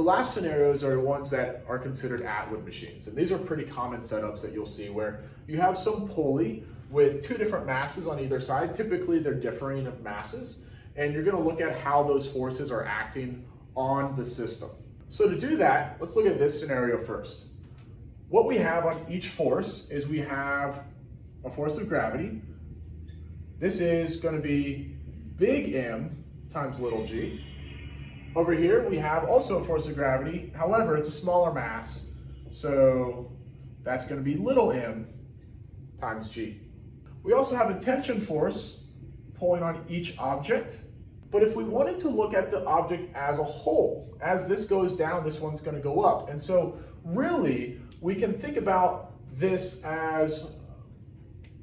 The last scenarios are the ones that are considered Atwood machines. And these are pretty common setups that you'll see where you have some pulley with two different masses on either side. Typically they're differing masses, and you're gonna look at how those forces are acting on the system. So to do that, let's look at this scenario first. What we have on each force is we have a force of gravity. This is gonna be big M times little g. Over here, we have also a force of gravity. However, it's a smaller mass, so that's going to be little m times g. We also have a tension force pulling on each object. But if we wanted to look at the object as a whole, as this goes down, this one's going to go up. And so really, we can think about this as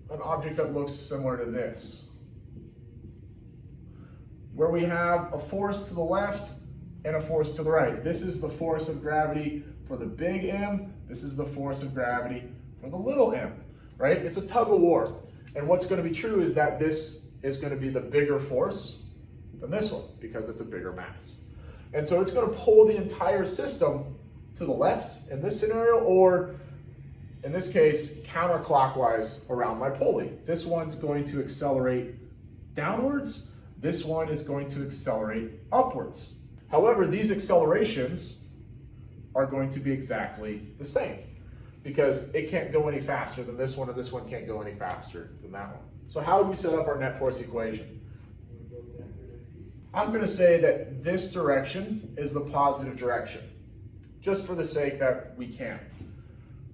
an object that looks similar to this, where we have a force to the left and a force to the right. This is the force of gravity for the big M. This is the force of gravity for the little m, right? It's a tug of war. And what's going to be true is that this is going to be the bigger force than this one because it's a bigger mass. And so it's going to pull the entire system to the left in this scenario, or in this case, counterclockwise around my pulley. This one's going to accelerate downwards. This one is going to accelerate upwards. However, these accelerations are going to be exactly the same because it can't go any faster than this one, and this one can't go any faster than that one. So how do we set up our net force equation? I'm going to say that this direction is the positive direction, just for the sake that we can,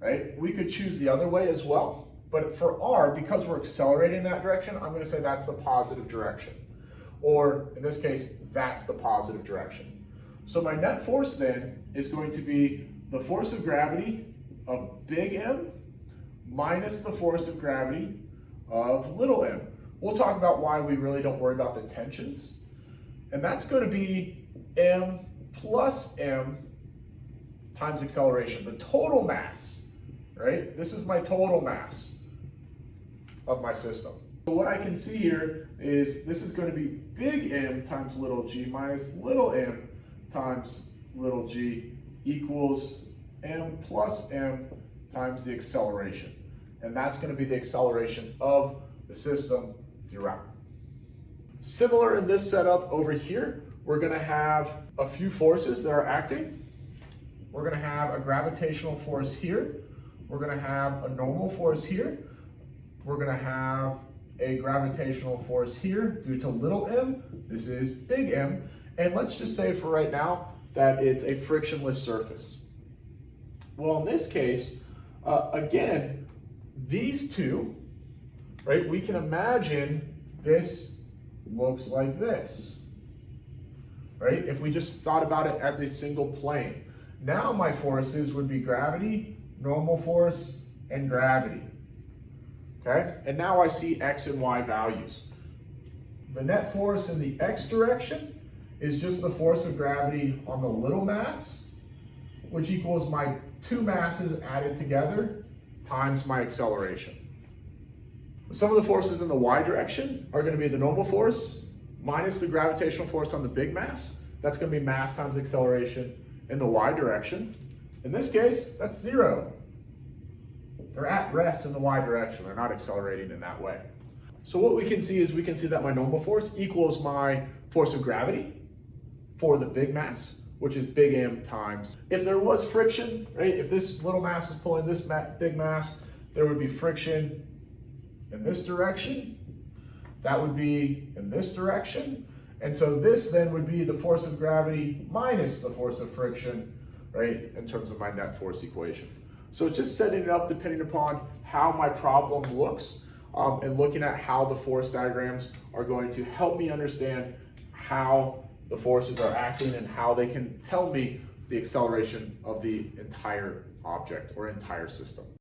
right? We could choose the other way as well, but for R, because we're accelerating in that direction, I'm going to say that's the positive direction. Or in this case, that's the positive direction. So my net force then is going to be the force of gravity of big M minus the force of gravity of little m. We'll talk about why we really don't worry about the tensions. And that's going to be m plus m times acceleration, the total mass, right? This is my total mass of my system. So what I can see here is this is going to be big M times little g minus little m times little g equals m plus m times the acceleration. And that's going to be the acceleration of the system throughout. Similar in this setup over here, we're going to have a few forces that are acting. We're going to have a gravitational force here. We're going to have a normal force here. We're going to have a gravitational force here due to little m. This is big M. And let's just say for right now that it's a frictionless surface. Well, in this case, again, these two, right, we can imagine this looks like this, right? If we just thought about it as a single plane. Now my forces would be gravity, normal force, and gravity. Okay, and now I see x and y values. The net force in the x direction is just the force of gravity on the little mass, which equals my two masses added together times my acceleration. Some of the forces in the y direction are going to be the normal force minus the gravitational force on the big mass. That's going to be mass times acceleration in the y direction. In this case, that's 0. They're at rest in the y direction. They're not accelerating in that way. So what we can see is we can see that my normal force equals my force of gravity for the big mass, which is big M times. If there was friction, right, if this little mass is pulling this big mass, there would be friction in this direction. That would be in this direction. And so this then would be the force of gravity minus the force of friction, right, in terms of my net force equation. So it's just setting it up depending upon how my problem looks and looking at how the force diagrams are going to help me understand how the forces are acting and how they can tell me the acceleration of the entire object or entire system.